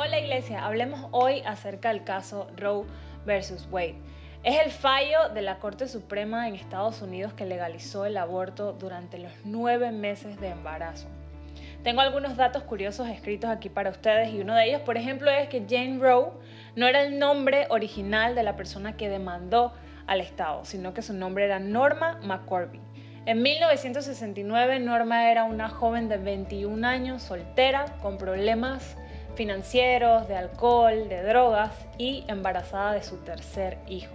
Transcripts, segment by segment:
Hola Iglesia, hablemos hoy acerca del caso Roe versus Wade. Es el fallo de la Corte Suprema en Estados Unidos que legalizó el aborto durante los 9 meses de embarazo. Tengo algunos datos curiosos escritos aquí para ustedes y uno de ellos, por ejemplo, es que Jane Roe no era el nombre original de la persona que demandó al Estado, sino que su nombre era Norma McCorvey. En 1969, Norma era una joven de 21 años, soltera, con problemas financieros, de alcohol, de drogas y embarazada de su tercer hijo.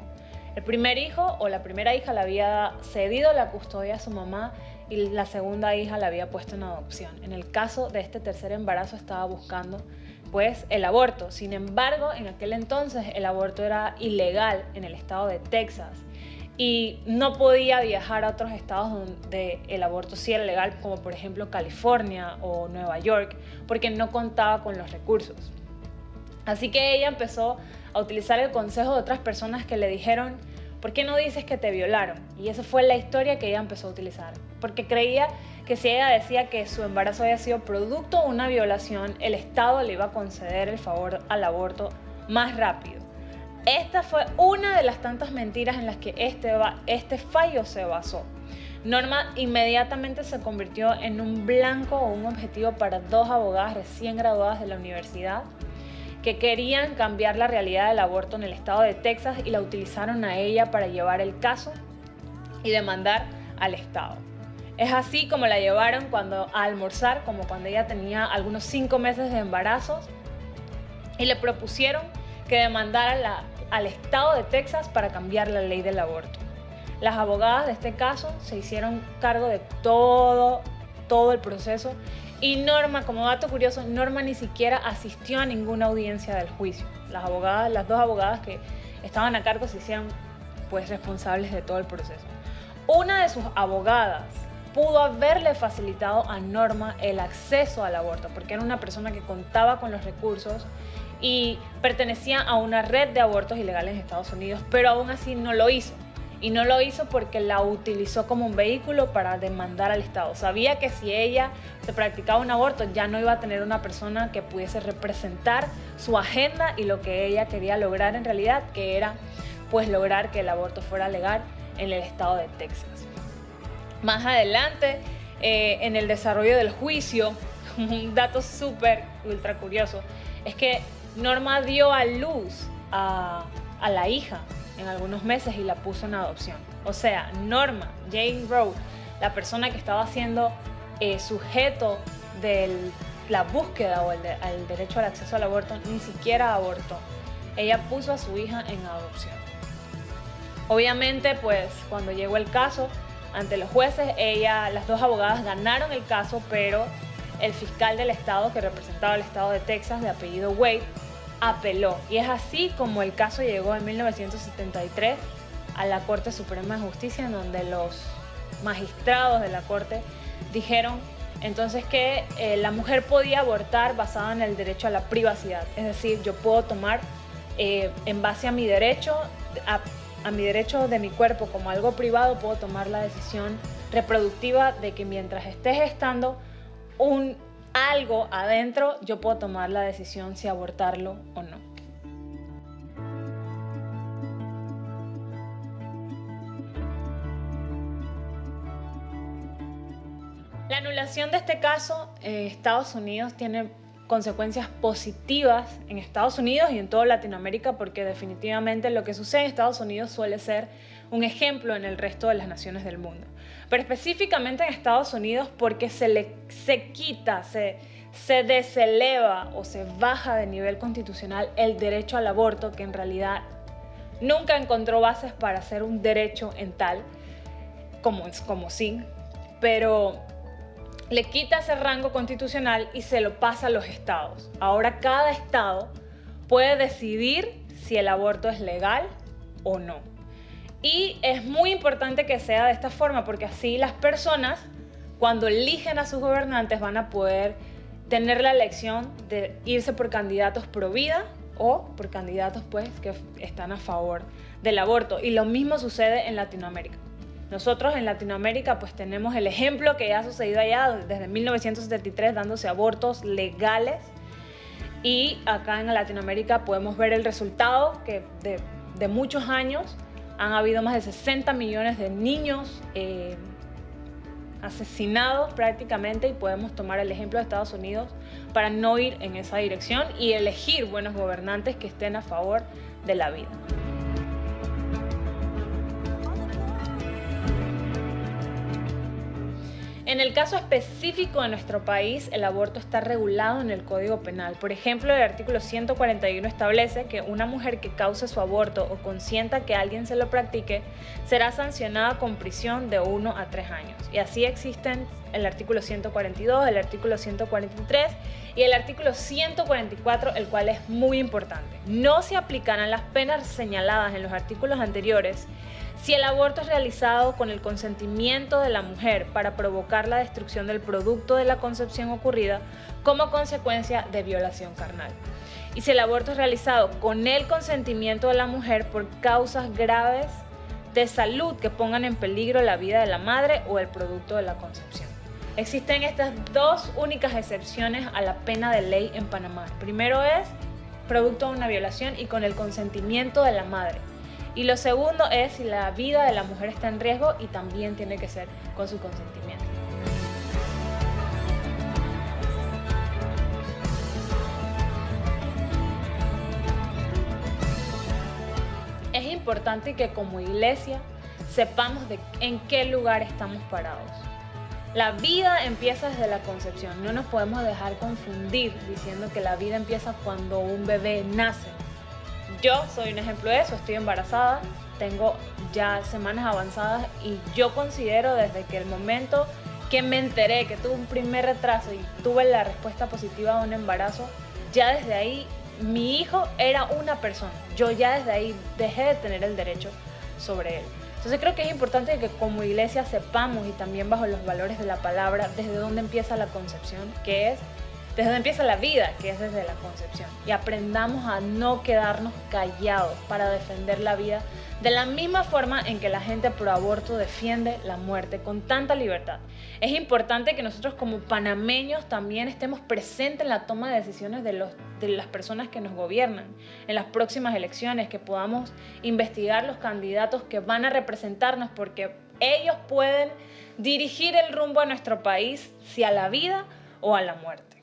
El primer hijo o la primera hija le había cedido la custodia a su mamá y la segunda hija la había puesto en adopción. En el caso de este tercer embarazo estaba buscando pues el aborto. Sin embargo, en aquel entonces el aborto era ilegal en el estado de Texas y no podía viajar a otros estados donde el aborto sí era legal, como por ejemplo California o Nueva York, porque no contaba con los recursos. Así que ella empezó a utilizar el consejo de otras personas que le dijeron: ¿por qué no dices que te violaron? Y esa fue la historia que ella empezó a utilizar, porque creía que si ella decía que su embarazo había sido producto de una violación, el Estado le iba a conceder el favor al aborto más rápido. Esta fue una de las tantas mentiras en las que este fallo se basó. Norma inmediatamente se convirtió en un blanco o un objetivo para dos abogadas recién graduadas de la universidad que querían cambiar la realidad del aborto en el estado de Texas y la utilizaron a ella para llevar el caso y demandar al Estado. Es así como la llevaron a almorzar, como cuando ella tenía algunos 5 meses de embarazo, y le propusieron que demandara al estado de Texas para cambiar la ley del aborto. Las abogadas de este caso se hicieron cargo de todo el proceso y Norma, como dato curioso, Norma ni siquiera asistió a ninguna audiencia del juicio. Las dos abogadas que estaban a cargo se hicieron pues responsables de todo el proceso. Una de sus abogadas pudo haberle facilitado a Norma el acceso al aborto porque era una persona que contaba con los recursos y pertenecía a una red de abortos ilegales en Estados Unidos, pero aún así no lo hizo. Y no lo hizo porque la utilizó como un vehículo para demandar al Estado. Sabía que si ella se practicaba un aborto ya no iba a tener una persona que pudiese representar su agenda y lo que ella quería lograr en realidad, que era pues lograr que el aborto fuera legal en el estado de Texas. Más adelante, en el desarrollo del juicio, un dato súper ultra curioso es que Norma dio a luz a la hija en algunos meses y la puso en adopción. O sea, Norma, Jane Roe, la persona que estaba siendo sujeto de la búsqueda o el derecho al acceso al aborto, ni siquiera abortó. Ella puso a su hija en adopción. Obviamente, pues, cuando llegó el caso ante los jueces, las dos abogadas ganaron el caso, pero el fiscal del estado que representaba al estado de Texas, de apellido Wade, apeló. Y es así como el caso llegó en 1973 a la Corte Suprema de Justicia, en donde los magistrados de la Corte dijeron entonces que la mujer podía abortar basada en el derecho a la privacidad. Es decir, yo puedo tomar en base a mi derecho, a mi derecho de mi cuerpo como algo privado, puedo tomar la decisión reproductiva de que mientras esté gestando algo adentro, yo puedo tomar la decisión si abortarlo o no. La anulación de este caso en Estados Unidos tiene consecuencias positivas en Estados Unidos y en toda Latinoamérica, porque definitivamente lo que sucede en Estados Unidos suele ser un ejemplo en el resto de las naciones del mundo. Pero específicamente en Estados Unidos porque se deseleva o se baja de nivel constitucional el derecho al aborto, que en realidad nunca encontró bases para ser un derecho en tal como sí, pero le quita ese rango constitucional y se lo pasa a los estados. Ahora cada estado puede decidir si el aborto es legal o no. Y es muy importante que sea de esta forma porque así las personas, cuando eligen a sus gobernantes, van a poder tener la elección de irse por candidatos pro vida o por candidatos pues que están a favor del aborto. Y lo mismo sucede en Latinoamérica. Nosotros en Latinoamérica pues tenemos el ejemplo que ya ha sucedido allá desde 1973 dándose abortos legales Y acá en Latinoamérica podemos ver el resultado que de muchos años han habido más de 60 millones de niños asesinados prácticamente, y podemos tomar el ejemplo de Estados Unidos para no ir en esa dirección y elegir buenos gobernantes que estén a favor de la vida. En el caso específico de nuestro país, el aborto está regulado en el Código Penal. Por ejemplo, el artículo 141 establece que una mujer que cause su aborto o consienta que alguien se lo practique será sancionada con prisión de 1 a 3 años. Y así existen el artículo 142, el artículo 143 y el artículo 144, el cual es muy importante. No se aplicarán las penas señaladas en los artículos anteriores si el aborto es realizado con el consentimiento de la mujer para provocar la destrucción del producto de la concepción ocurrida como consecuencia de violación carnal. Y si el aborto es realizado con el consentimiento de la mujer por causas graves de salud que pongan en peligro la vida de la madre o el producto de la concepción. Existen estas dos únicas excepciones a la pena de ley en Panamá. Primero es producto de una violación y con el consentimiento de la madre. Y lo segundo es si la vida de la mujer está en riesgo, y también tiene que ser con su consentimiento. Es importante que como iglesia sepamos en qué lugar estamos parados. La vida empieza desde la concepción. No nos podemos dejar confundir diciendo que la vida empieza cuando un bebé nace. Yo soy un ejemplo de eso, estoy embarazada, tengo ya semanas avanzadas y yo considero desde que el momento que me enteré que tuve un primer retraso y tuve la respuesta positiva de un embarazo, ya desde ahí mi hijo era una persona. Yo ya desde ahí dejé de tener el derecho sobre él. Entonces creo que es importante que como iglesia sepamos, y también bajo los valores de la palabra, desde dónde empieza la concepción, que es desde donde empieza la vida, que es desde la concepción, y aprendamos a no quedarnos callados para defender la vida de la misma forma en que la gente pro aborto defiende la muerte con tanta libertad. Es importante que nosotros como panameños también estemos presentes en la toma de decisiones de las personas que nos gobiernan en las próximas elecciones, que podamos investigar los candidatos que van a representarnos, porque ellos pueden dirigir el rumbo a nuestro país, si a la vida o a la muerte.